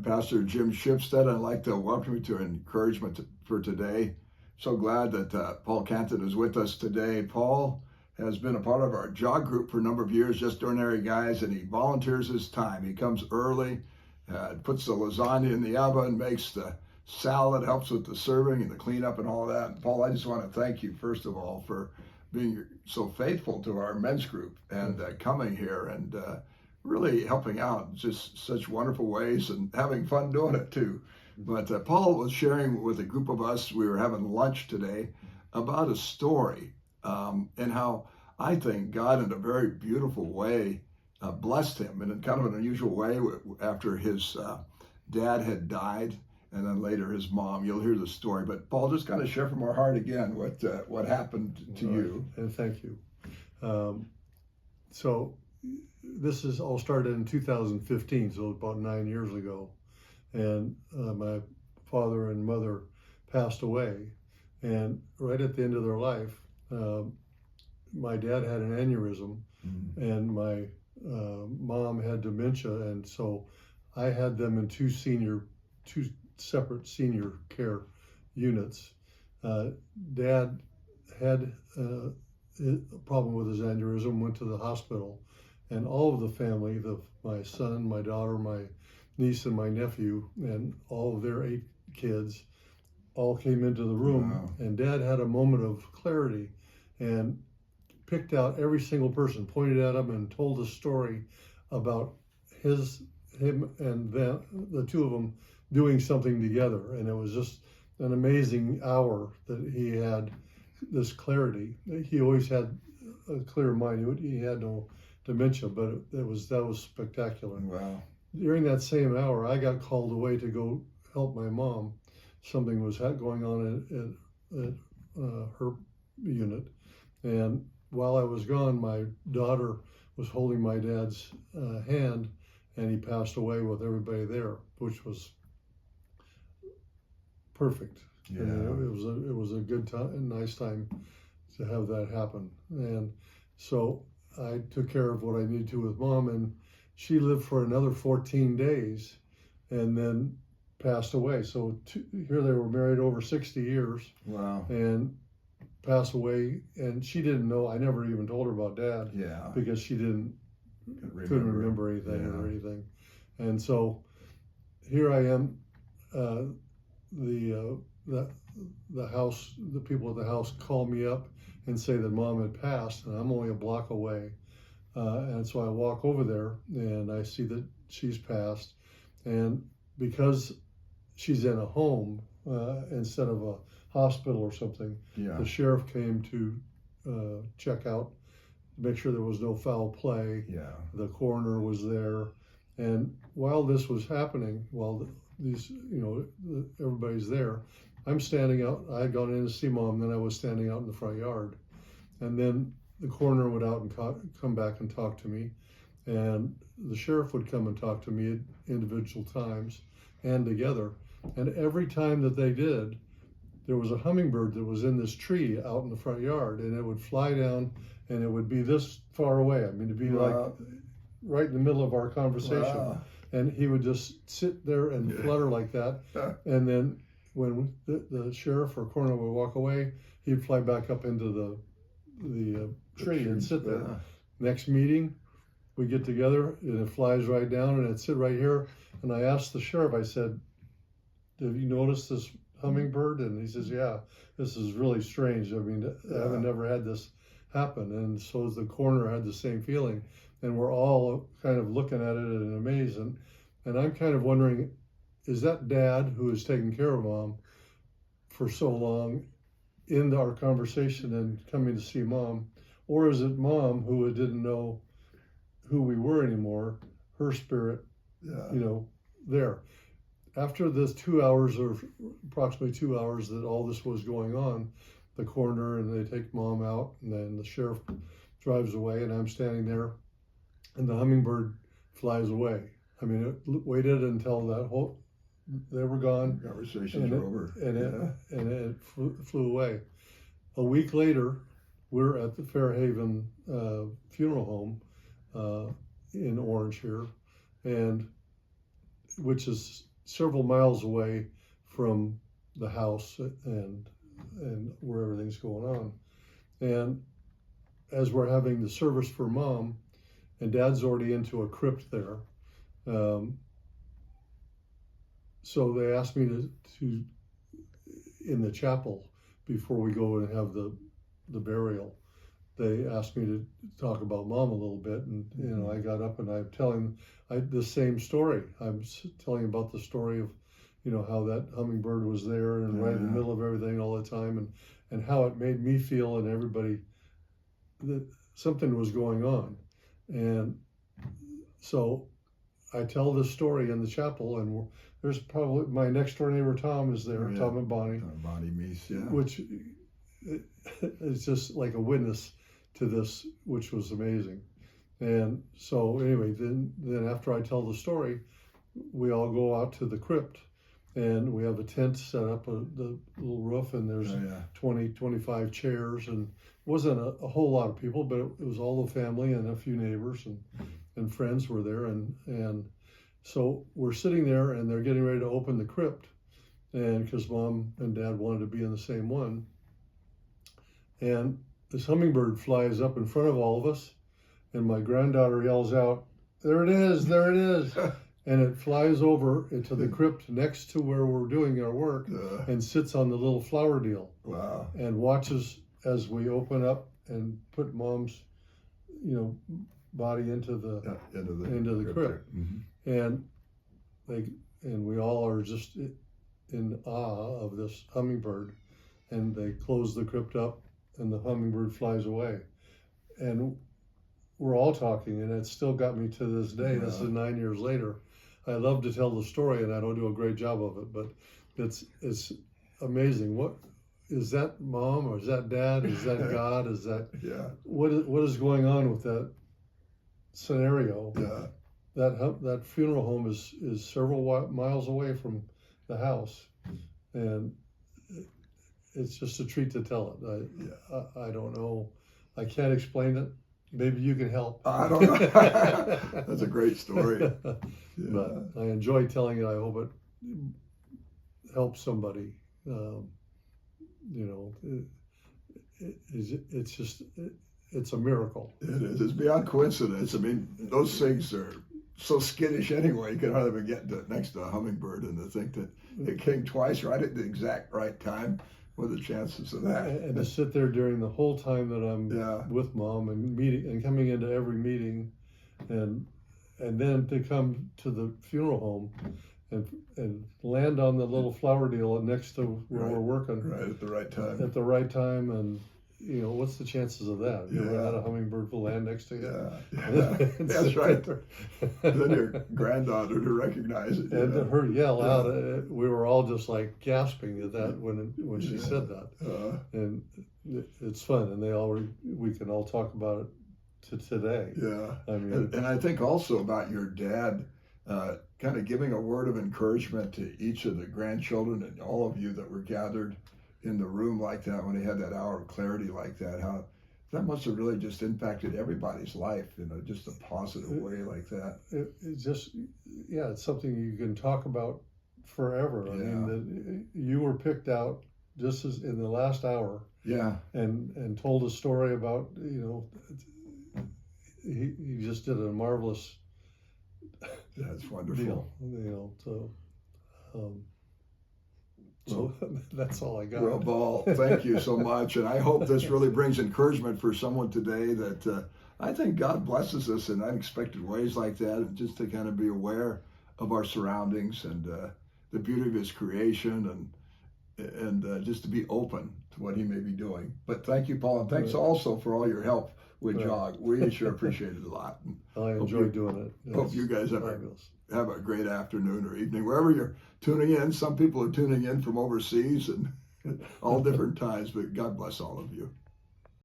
Pastor Jim Shipstead. I'd like to welcome you to encouragement for today. So glad that Paul Canton is with us today. Paul has been a part of our jog group for a number of years, Just Ordinary Guys, and he volunteers his time. He comes early, puts the lasagna in the oven, makes the salad, helps with the serving and the cleanup and all that. And Paul, I just want to thank you, first of all, for being so faithful to our men's group and coming here and really helping out in just such wonderful ways and having fun doing it too. But Paul was sharing with a group of us, we were having lunch today, about a story and how I think God in a very beautiful way blessed him in a kind of an unusual way after his dad had died and then later his mom. You'll hear the story. But Paul, just kind of share from our heart again what happened to you. And thank you. So this is all started in 2015, so about 9 years ago. And my father and mother passed away. And right at the end of their life, my dad had an aneurysm and my mom had dementia. And so I had them in two separate senior care units. Dad had a problem with his aneurysm, went to the hospital, and all of the family, my son, my daughter, my niece, and my nephew, and all of their 8 kids, all came into the room. Wow. And Dad had a moment of clarity and picked out every single person, pointed at them, and told a story about him and the two of them doing something together. And it was just an amazing hour that he had this clarity. He always had a clear mind. He had no dementia, but that was spectacular. Wow. During that same hour, I got called away to go help my mom. Something was going on at her unit. And while I was gone, my daughter was holding my dad's hand, and he passed away with everybody there, which was perfect. Yeah. And it was a good time, a nice time to have that happen. And so I took care of what I needed to with Mom, and she lived for another 14 days and then passed away. So here they were married over 60 years. Wow. And passed away, and she didn't know. I never even told her about Dad. Yeah. Because she couldn't remember anything or anything. And so here I am. The house, the people at the house call me up and say that Mom had passed, and I'm only a block away. And so I walk over there and I see that she's passed. And because she's in a home instead of a hospital or something, the sheriff came to check out, make sure there was no foul play. Yeah. The coroner was there. And while this was happening, while everybody's there, I'm standing out. I had gone in to see Mom, then I was standing out in the front yard. And then the coroner would out and come back and talk to me. And the sheriff would come and talk to me at individual times and together. And every time that they did, there was a hummingbird that was in this tree out in the front yard, and it would fly down and it would be this far away. I mean, it'd be like right in the middle of our conversation. Wow. And he would just sit there and flutter like that. And then when the sheriff or coroner would walk away, he'd fly back up into the tree and sit there. Yeah. Next meeting, we get together and it flies right down and it'd sit right here. And I asked the sheriff, I said, "Have you noticed this hummingbird?" And he says, "Yeah, this is really strange. I mean, I haven't never had this happen." And so the coroner had the same feeling. And we're all kind of looking at it in amaze. And I'm kind of wondering, is that Dad, who is taking care of Mom for so long, in our conversation and coming to see Mom? Or is it Mom, who didn't know who we were anymore, her spirit, there? After this 2 hours, or approximately 2 hours that all this was going on, the coroner and they take Mom out, and then the sheriff drives away, and I'm standing there, and the hummingbird flies away. I mean, it waited until they were gone. Conversations are over. And it flew away. A week later, we're at the Fairhaven funeral home in Orange here, and which is several miles away from the house and where everything's going on. And as we're having the service for Mom, and Dad's already into a crypt there, so they asked me to in the chapel before we go and have the burial. They asked me to talk about Mom a little bit, and I got up and I'm telling the same story. I'm telling about the story of, how that hummingbird was there and right in the middle of everything all the time, and how it made me feel and everybody that something was going on. And so I tell this story in the chapel, and there's probably my next door neighbor Tom is there, Tom and Bonnie. Bonnie Meese, yeah. Which is just like a witness to this, which was amazing. And so anyway, then after I tell the story, we all go out to the crypt, and we have a tent set up, the little roof, and there's 20, 25 chairs, and it wasn't a whole lot of people, but it was all the family and a few neighbors and friends were there, and so we're sitting there, and they're getting ready to open the crypt, and because Mom and Dad wanted to be in the same one, and this hummingbird flies up in front of all of us, and my granddaughter yells out, "There it is, there it is." And it flies over into the crypt next to where we're doing our work and sits on the little flower deal. Wow. And watches as we open up and put Mom's, body into the crypt. Mm-hmm. And we all are just in awe of this hummingbird. And they close the crypt up, and the hummingbird flies away. And we're all talking, and it's still got me to this day. This is 9 years later. I love to tell the story, and I don't do a great job of it, but it's amazing. What is that, Mom, or is that Dad? Is that God? Is that what is going on with that scenario? Yeah. That funeral home is several miles away from the house, and it's just a treat to tell it. I don't know. I can't explain it. Maybe you can help. I don't know. That's a great story. Yeah. But I enjoy telling it. I hope it helps somebody. It's a miracle. It is. It's beyond coincidence. I mean, those things are so skittish anyway. You can hardly even get next to a hummingbird, and to think that it came twice right at the exact right time. What are the chances of that? And to sit there during the whole time that I'm with Mom and meeting and coming into every meeting, and then to come to the funeral home and land on the little flower deal next to where we're working. Right, at the right time. At the right time, and what's the chances of that? You ever had a hummingbird will land next to you? Yeah. That's right. Then your granddaughter to recognize it. And to her yell out, we were all just like gasping at that when she said that. And it's fun, and we can all talk about it to today. Yeah. I mean, and I think also about your dad kind of giving a word of encouragement to each of the grandchildren and all of you that were gathered in the room like that when he had that hour of clarity like that, how that must have really just impacted everybody's life in just a positive way like that. It just, it's something you can talk about forever. I mean, that you were picked out just as in the last hour. Yeah. And told a story about, he just did a marvelous That's wonderful. Deal, so that's all I got. Well, Paul, thank you so much. And I hope this really brings encouragement for someone today that I think God blesses us in unexpected ways like that, and just to kind of be aware of our surroundings and the beauty of his creation and just to be open to what he may be doing. But thank you, Paul. And thanks also for all your help with JOG. We sure appreciate it a lot. I enjoy doing it. Hope you guys have a great afternoon or evening, wherever you're tuning in. Some people are tuning in from overseas and all different times, but God bless all of you.